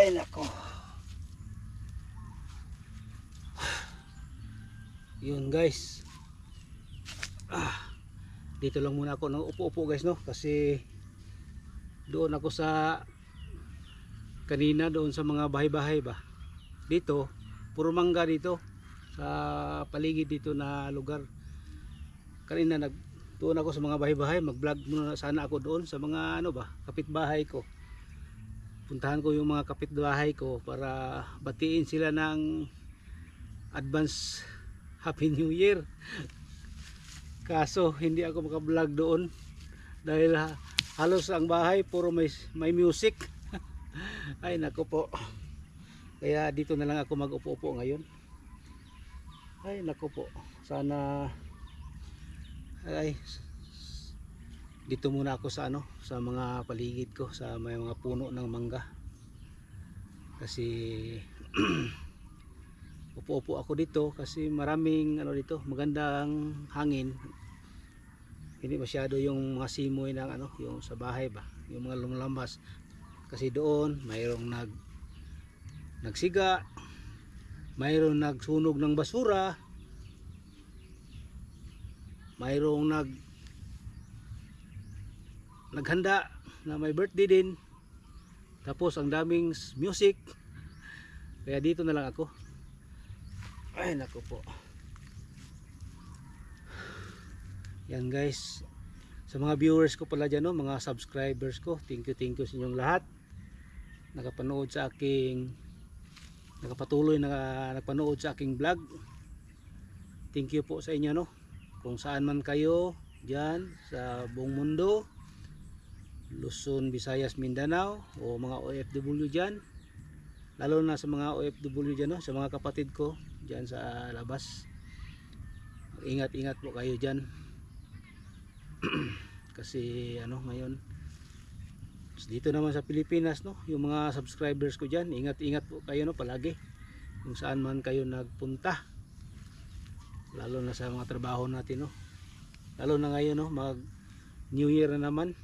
Ay nako. Yun guys. Dito lang muna ako nang upo-upo guys no, kasi doon ako sa kanina doon sa mga bahay-bahay ba. Dito puro mangga dito sa paligid dito na lugar. Kanina doon ako sa mga bahay-bahay, mag-vlog muna sana ako doon sa mga ano ba, kapitbahay ko. Puntahan ko yung mga kapitbahay ko para batiin sila ng advance Happy New Year. Kaso hindi ako maka-vlog doon dahil halos ang bahay puro may music. Ay nako po. Kaya dito na lang ako mag-upo-upo ngayon. Ay nako po. Sana ay dito muna ako sa ano, sa mga paligid ko, sa may mga puno ng mangga. Kasi upo-upo ako dito kasi maraming ano dito, magandang hangin. Hindi masyado yung mga simoy ng ano, yung sa bahay ba, yung mga lumalabas. Kasi doon mayroong nagsiga, mayroong nagsunog ng basura, mayroong naghanda na may birthday din. Tapos ang daming music. Kaya dito na lang ako. Ay nako po. Yan guys. Sa mga viewers ko pala dyan, no, mga subscribers ko, thank you sa inyong lahat. Nakapanood sa aking nakapatuloy na nagpanood sa aking vlog. Thank you po sa inyo no. Kung saan man kayo diyan sa buong mundo, Luzon, Visayas, Mindanao o mga OFW diyan. Lalo na sa mga OFW diyan no, sa mga kapatid ko diyan sa labas. Ingat-ingat po kayo diyan. Kasi ano ngayon dito naman sa Pilipinas no, yung mga subscribers ko diyan, ingat-ingat po kayo no palagi. Kung saan man kayo nagpunta. Lalo na sa mga trabaho natin no. Lalo na ngayon no, mag New Year na naman.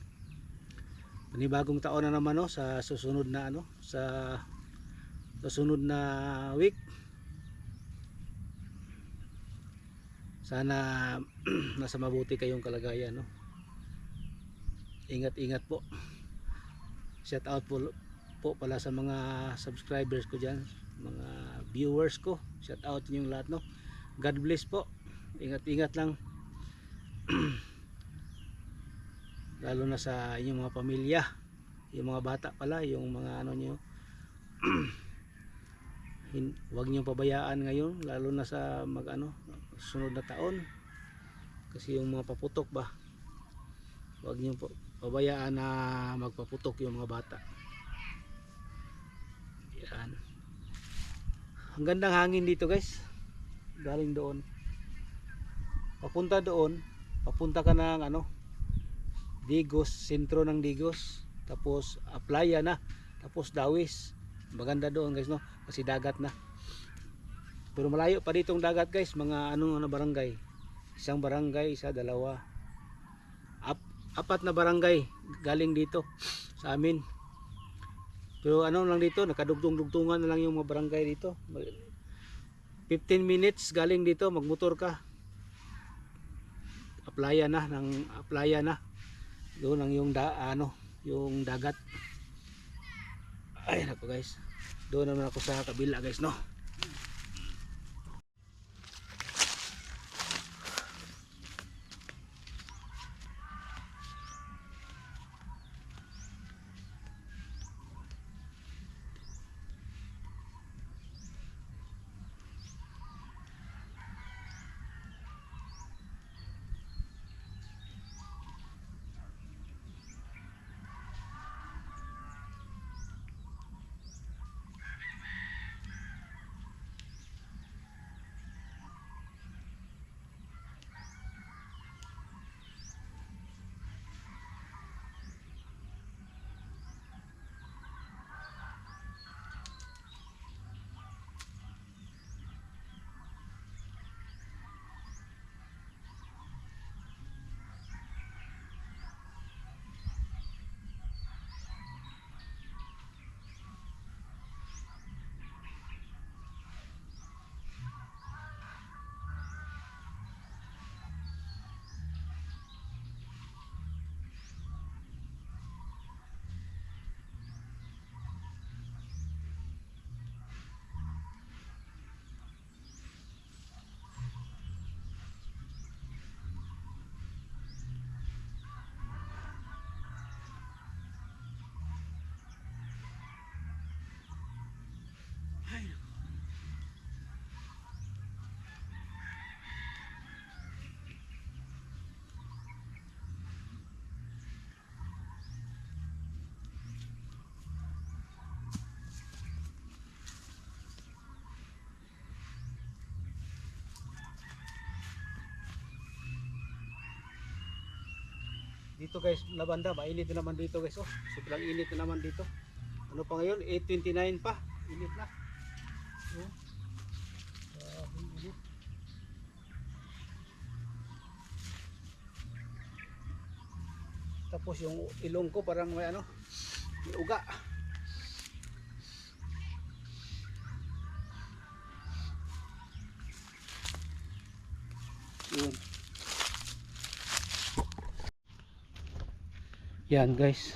Panibagong taon na naman no sa susunod na ano, sa susunod na week. Sana nasa mabuti kayong kalagayan no. Ingat-ingat po. Shout out po pala sa mga subscribers ko diyan, mga viewers ko. Shout out ninyong lahat no. God bless po. Ingat-ingat lang. Lalo na sa inyong mga pamilya, yung mga bata pala, yung mga ano niyo. Huwag niyo pabayaan ngayon, lalo na sa sunod na taon. Kasi yung mga paputok ba, huwag niyo pabayaan na magpaputok yung mga bata. Yan. Ang gandang hangin dito guys. Galing doon. Papunta doon, papunta ka ng ano, Digos, sentro ng Digos. Tapos playa na, tapos Dawis. Maganda doon guys no, kasi dagat na. Pero malayo pa ditong dagat guys, mga ano barangay. Isang barangay, isa, dalawa. Apat na barangay galing dito sa amin. Pero ano lang dito, nakadugtong-dugtungan na lang yung mga barangay dito. 15 minutes galing dito, magmotor ka. Playa na. Doon ang yung yung dagat. Ay nako guys. Doon naman ako sa kabila guys no. Dito guys, labanda, mainit na naman dito guys. Oh, sobrang init na naman dito. Ano pa ngayon? 8:29 pa. Init na. Oh. Init. Tapos yung ilong ko parang may ano, may uga. Yun. Yan guys,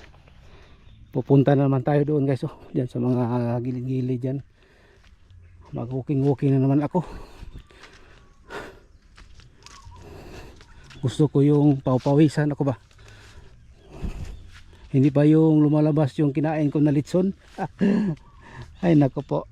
pupunta na naman tayo doon guys. Oh, dyan sa mga gilid-gilid dyan, mag walking na naman ako. Gusto ko yung papawisan ako ba, hindi pa yung lumalabas yung kinain ko na litson. Ay nako po.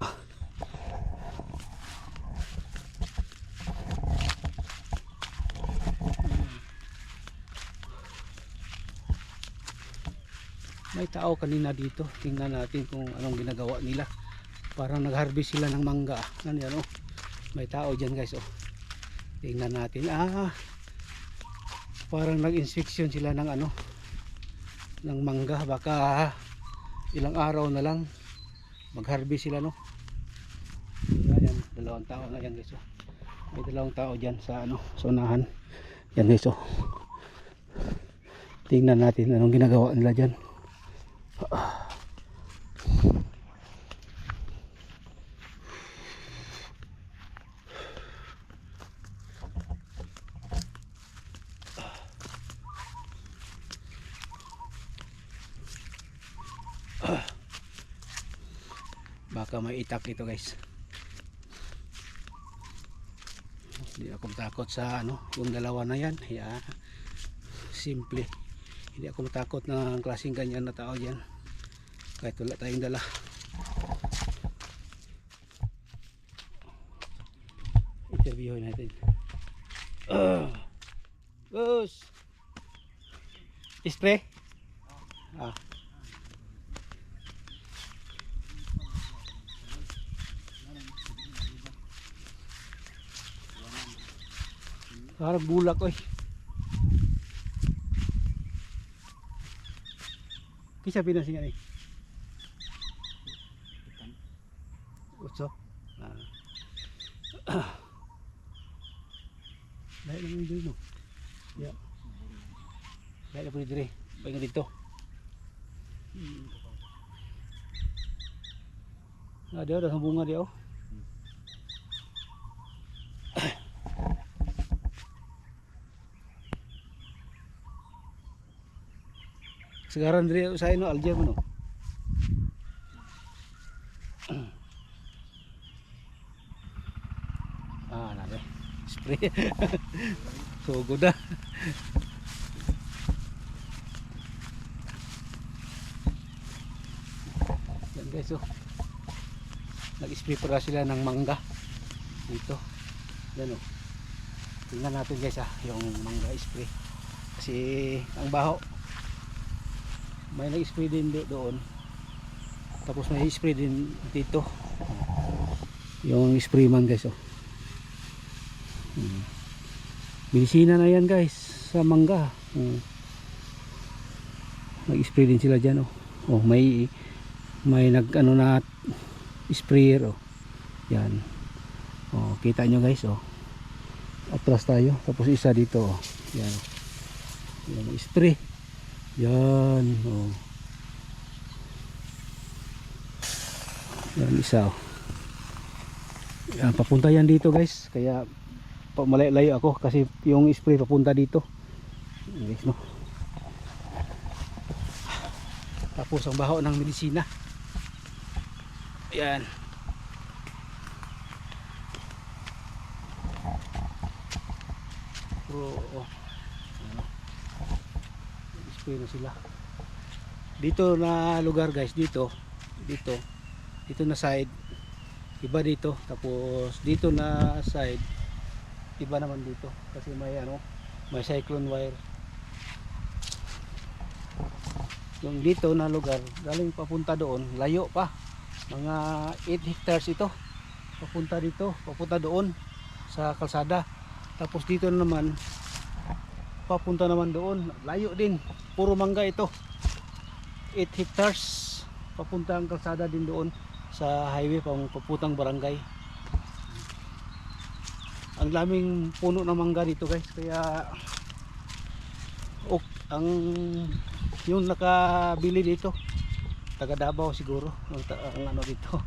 May tao kanina dito. Tingnan natin kung anong ginagawa nila. Parang nag-harvest sila ng mangga. Ano yan, oh. May tao dyan guys. Oh. Tingnan natin. Parang nag-inspection sila ng ano, ng mangga. Baka ilang araw na lang mag-harvest sila, no. Ayan, dalawang tao na yan guys. Oh. May dalawang tao dyan sa ano, sa unahan. Yan guys. Oh. Tingnan natin anong ginagawa nila dyan. Baka may itak ito guys. Hindi ako matakot sa ano, yung dalawa na yan. Yeah. Simple. Hindi ako matakot ng klaseng ganyan na tao dyan. Kahit wala tayong dala. Interviewin natin. Boss! Spray? Parang bulak ko eh. Kisa pinansingan eh. Utso. Dahil naman dito no. Ya. Dahil na po dito rin. Pahinga dito. Ada dah bunga dia. Oh. Sekarang dari saya no alja mano. Nade. Spray. So goda. Yan guys, oh. Nag-spray para sila ng mangga dito. Yan oh. Tingnan natin guys yung mangga spray. Kasi ang baho. May nag-spray din doon. Tapos may spray din dito. Yung spray man guys oh. Medisina na yan guys sa mangga. Nag-spray din sila diyan oh. Oh, may nag-ano na sprayer oh. Yan. Oh, kita nyo guys oh. Atras tayo. Tapos isa dito oh. Yan. Yan spray. Yan oh. Yan isa oh. Yan, papunta yan dito guys. Kaya malayo ako kasi yung spray papunta dito. Guys no. Tapos ang baho ng medisina. Yan. Oh. Spray na sila. Dito na lugar guys, dito na side iba dito, tapos dito na side iba naman dito kasi may ano, may cyclone wire. Yung dito na lugar galing papunta doon, layo pa, mga 8 hectares ito papunta dito, papunta doon sa kalsada. Tapos dito naman papunta naman doon. Layo din. Puro mangga ito. 8 hectares. Papunta ang kalsada din doon sa highway papuntang barangay. Ang daming puno ng mangga dito guys. Kaya ang yung nakabili dito taga Davao siguro ang ano dito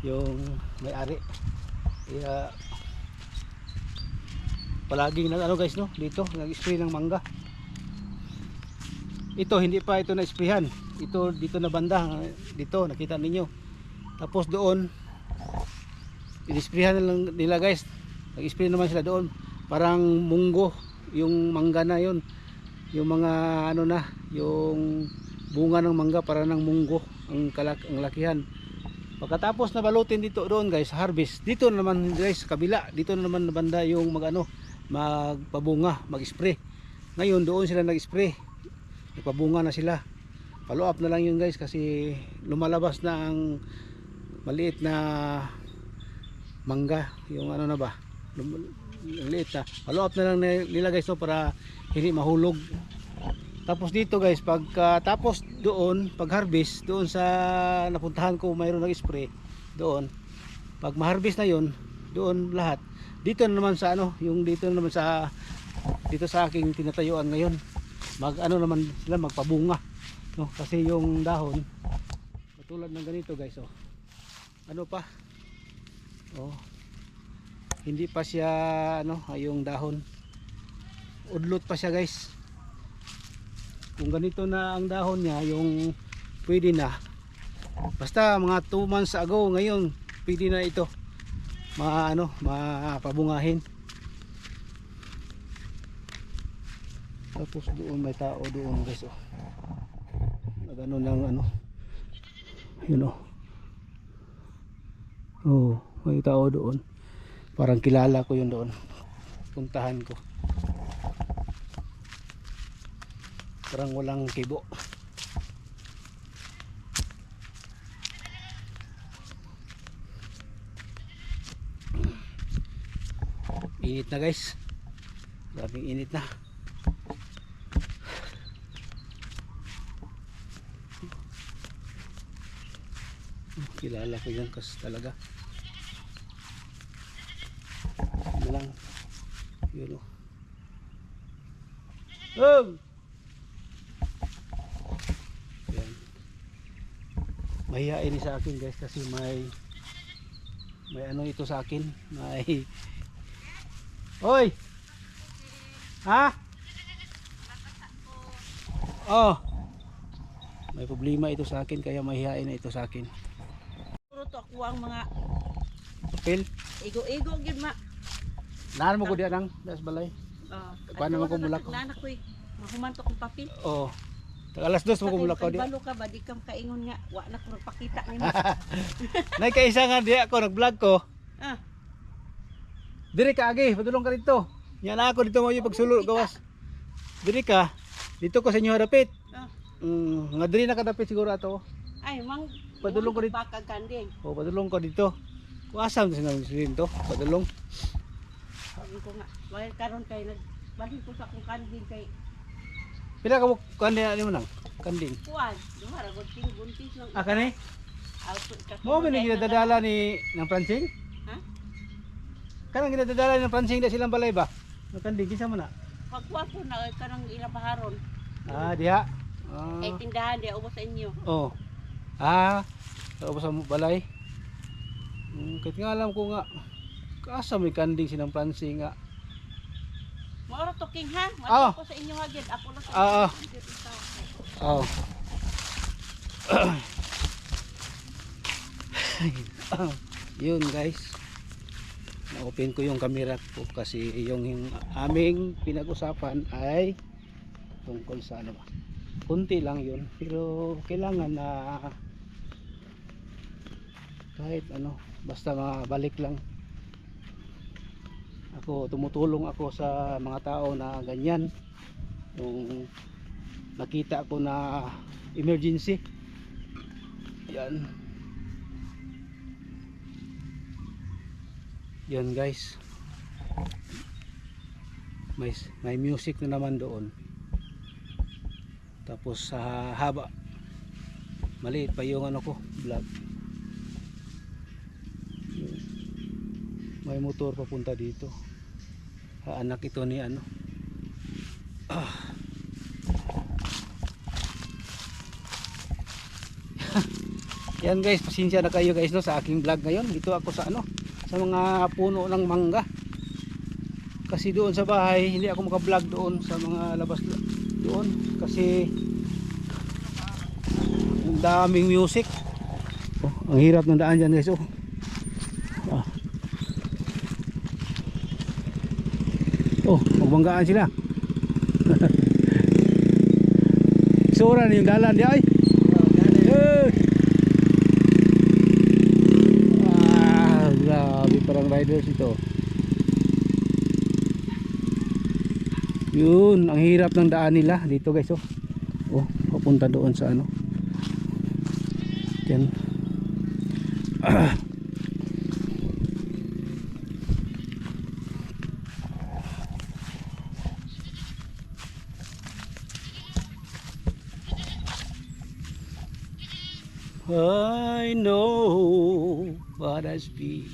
yung may-ari. Kaya palaging ano guys no dito nag-spray ng mangga. Ito hindi pa ito na-sprayhan. Ito dito na banda dito nakita ninyo. Tapos doon in-sprayhan nila guys. Nag-spray naman sila doon. Parang munggo yung mangga na yun. Yung mga ano na yung bunga ng mangga para ng munggo ang lakihan. Pagkatapos na balutin dito doon guys harvest dito naman guys kabila dito naman na banda yung magpabunga mag-spray. Ngayon doon sila nag-spray nagpabunga na sila. Follow up na lang yun guys kasi lumalabas na ang maliit na mangga yung ano na ba maliit na. Follow up na lang nila guys no para hindi mahulog. Tapos dito guys pagkatapos doon pag harvest doon sa napuntahan ko mayroon nag-spray doon pag ma-harvest na yun doon lahat dito naman sa ano yung dito naman sa dito sa aking tinatayuan ngayon mag ano naman sila magpabunga no kasi yung dahon katulad ng ganito guys oh ano pa oh hindi pa siya ano yung dahon udlot pa siya guys. Kung ganito na ang dahon niya yung pwede na basta mga 2 months ago ngayon pwede na ito mapabungahin. Tapos doon may tao doon guys oh nagano ng ano yun oh may tao doon parang kilala ko yun doon puntahan ko. Parang walang kibo. Init na guys. Grabing init na. Kilala ko yan kasi talaga. Ano lang. Yun o. Mahihain sa akin guys kasi may ano ito sa akin may Oy ha oh may problema ito sa akin kaya mahihain na ito sa akin. Puro to ako ang mga papel igo gid ma naan mo ko diyan ang das balay paano mo ko mulak ko nanak ko mahuman to kong papel oh alas 2 mo ko mulakaw di. Balo ka ba di kam kaingon nga wa na ko nagpakita nimo. Nay kaisa nga di ako nag-vlog ko. Diri ka agi, padulong ka dito. Nya na ako dito mo yung pagsulo gawas. Diri ka. Dito ko sa inyo harapit. Nga diri na kadapit siguro ato. Ay mang padulong ko dito. Bakag kanding. Oh, padulong ko dito. Kuasam sa nang dito, padulong. Sabi ko nga, wala karon kay nagbalik ko sa akong kanding kay Pila ka mo kanding ani mo nang? Kanding. kuan, dumara gud buntis lang. Kani? Mo man ginadadala ni ng pransing? Ha? Kanang ginadadala ni ng pransing da silang balay ba? Ng kanding kinsa man na? Pagkuha ko na kanang ilabaharon. Diha. Kay tindahan di ubos sa inyo. Oh. Ubos sa balay. Kahit nga alam ko nga kaasa may kanding sinang pransing nga. Maoro to king ha. Mato ko sa inyo agad. Ako lang sa Oh. Yun guys. Na-open ko yung camera ko kasi yung aming pinag-usapan ay tungkol sa ano ba. Kunti lang yun pero kailangan na kahit ano basta mabalik lang. Tumutulong ako sa mga tao na ganyan yung nakita ko na emergency yan guys may music na naman doon. Tapos sa haba, maliit pa yung ano ko vlog. May motor papunta dito. Anak ito ni ano. Yan guys, pasensya na kayo guys no, sa aking vlog ngayon. Dito ako sa ano, sa mga puno ng mangga. Kasi doon sa bahay hindi ako maka-vlog doon sa mga labas doon kasi ang daming music. Oh, ang hirap ng daan diyan guys. Oh. Oh, magbanggaan sila. Sura yung dalan di ay. Grabe parang riders ito. Yun, ang hirap ng daan nila dito guys. Oh, oh papunta doon sa ano. Yan. I know what I speak.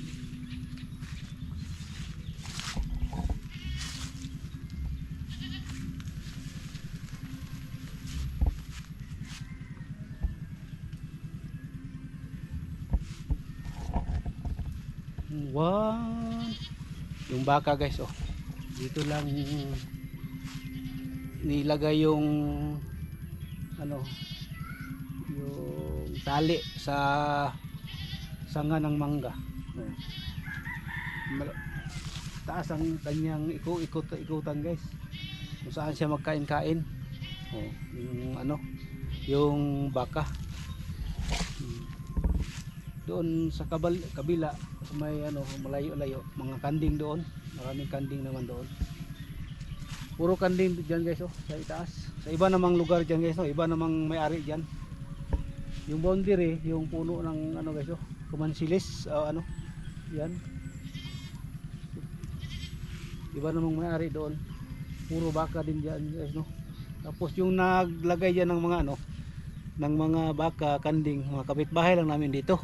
One. Yung baka guys, oh. Dito lang nilagay yung ano, yung tali sa sanga ng mangga. Taas ang kanyang ikutan guys, kung saan siya magkain-kain. Oh, yung ano, yung baka doon sa kabila may ano, malayo-layo mga kanding doon, maraming kanding naman doon, puro kanding dyan guys. Oh, sa itaas, sa iba namang lugar dyan guys. Oh, iba namang may-ari dyan. Yung boundary, yung puno ng ano guys, oh, kumansilis, ano, yan. Iba namang may-ari doon. Puro baka din diyan guys, no. Tapos yung naglagay diyan ng mga ano, ng mga baka, kanding, mga kapitbahay lang namin dito.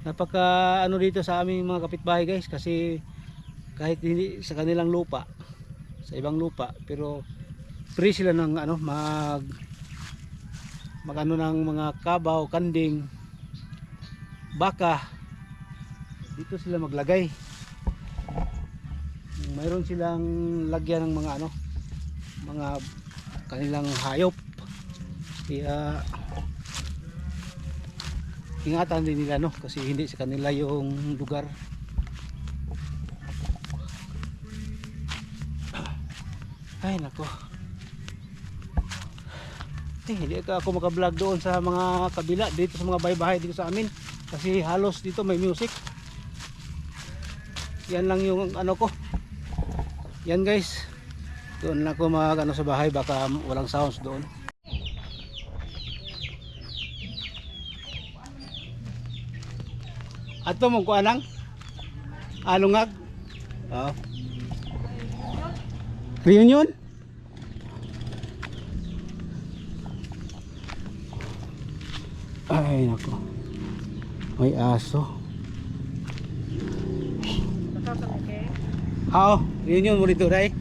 Napaka ano dito sa aming mga kapitbahay guys, kasi kahit hindi sa kanilang lupa, sa ibang lupa, pero free sila ng ano, magano ng mga kabaw, kanding, baka, dito sila maglagay. Mayroon silang lagyan ng mga ano, mga kanilang hayop. Kaya ingatan din nila, no, kasi hindi sa kanila yung lugar. Ay nako, hindi ako maka-vlog doon sa mga kabila, dito sa mga bahay-bahay dito sa amin, kasi halos dito may music. Yan lang yung ano ko. Yan guys, doon lang ako mag ano sa bahay, baka walang sounds doon. Ato mong kuanang alungag. Oh. Reunion? Ay nako, may aso. Oo, reunion mo dito dai.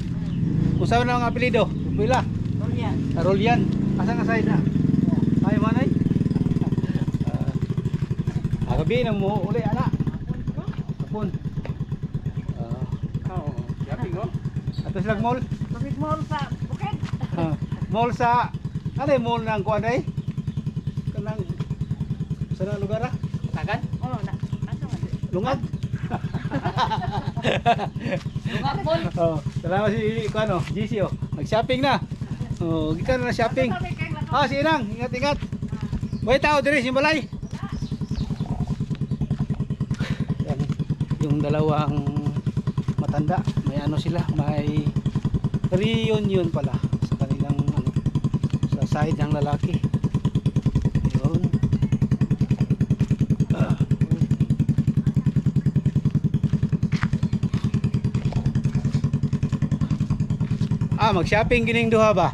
Kung saan na ang apelido? Pila? Rolyan. Rolyan. Asa nga side na? Ay manay. Gabi nang mo uli ana. Kapon. Oo, yapi go. Ato silang mall. Bukid mall sa bukid. Mall sa ano mall nang kuan dai? Kanang sa lugar ah? Tagan? Oh, na. Asa man? Lungag? Lugar mall. Oh, salamat si ano, GC oh. Nag-shopping na. Oh, gikan na shopping. Ah, si Inang, ingat-ingat. Boy tao diri si balay. Yan, yung dalawang matanda, may ano sila, may reunion pala sa kanilang ano, sa side ng lalaki. Yun. mag-shopping gining duha ba?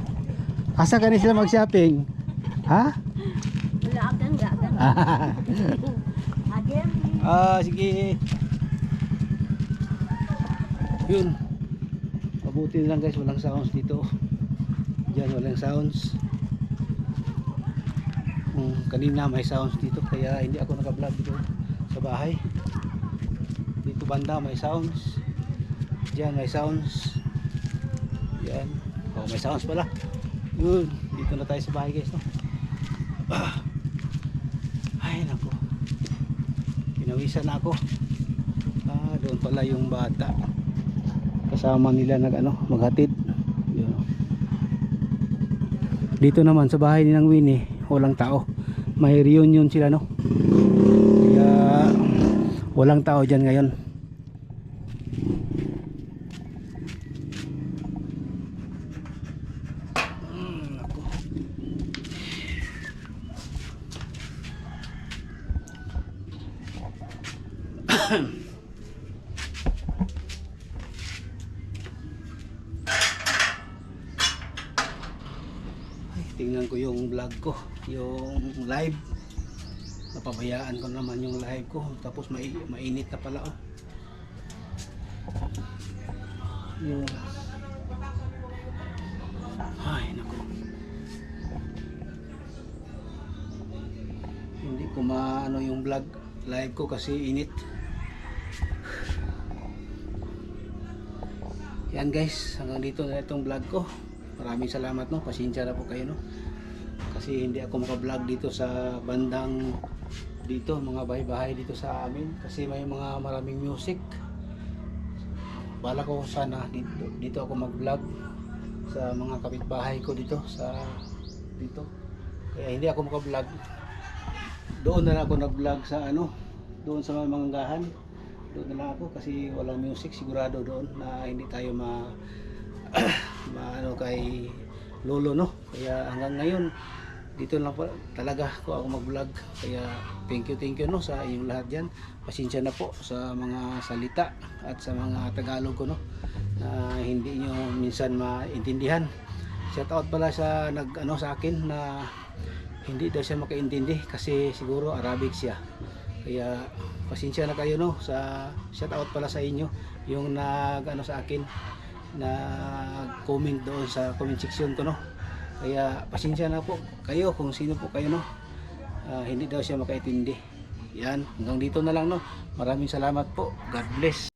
Asa ka ni sila mag-shopping? Ha? Wala akong gagan. Again. Sige. Yun. Mabuti na lang guys, walang sounds dito. Diyan walang sounds. Kanina may sounds dito kaya hindi ako naka-vlog dito sa bahay. Dito banda may sounds. Diyan may sounds. Yan. Oh, may sounds pala. Yun. Dito na tayo sa bahay guys, no? Ay, nako. Pinawisan na ako. Doon pala yung bata. Kasama nila maghatid. Yun. Dito naman sa bahay ni Nang Winnie, walang tao. May reunion sila, no? Kaya walang tao dyan ngayon. Ako. Tingnan ko yung vlog ko, yung live. Napabayaan ko naman yung live ko. Tapos mainit na pala, oh. Yung... Ay, naku. Hindi ko maano yung vlog live ko kasi init. Yan guys, hanggang dito na itong vlog ko. Maraming salamat, no. Pasensya na po kayo, no. Kasi hindi ako maka-vlog dito sa bandang dito, mga bahay-bahay dito sa amin kasi may mga maraming music. Bala ko sana dito ako mag-vlog sa mga kapitbahay ko dito dito. Kaya hindi ako maka-vlog. Doon na lang ako nag-vlog sa doon sa mga manggahan. Doon na lang ako kasi walang music, sigurado doon na hindi tayo kay lolo, no. Kaya hanggang ngayon dito lang po talaga ako mag-vlog. Kaya thank you no sa inyong lahat diyan. Pasensya na po sa mga salita at sa mga Tagalog ko, no, na hindi niyo minsan maintindihan. Shout out pala sa sa akin na hindi daw siya makaintindi kasi siguro Arabic siya. Kaya pasensya na kayo, no, sa shout out pala sa inyo yung sa akin comment doon sa comment section ko, no. Kaya pasensya na po kayo kung sino po kayo, no. Hindi daw siya makaintindi. Yan, hanggang dito na lang, no. Maraming salamat po. God bless.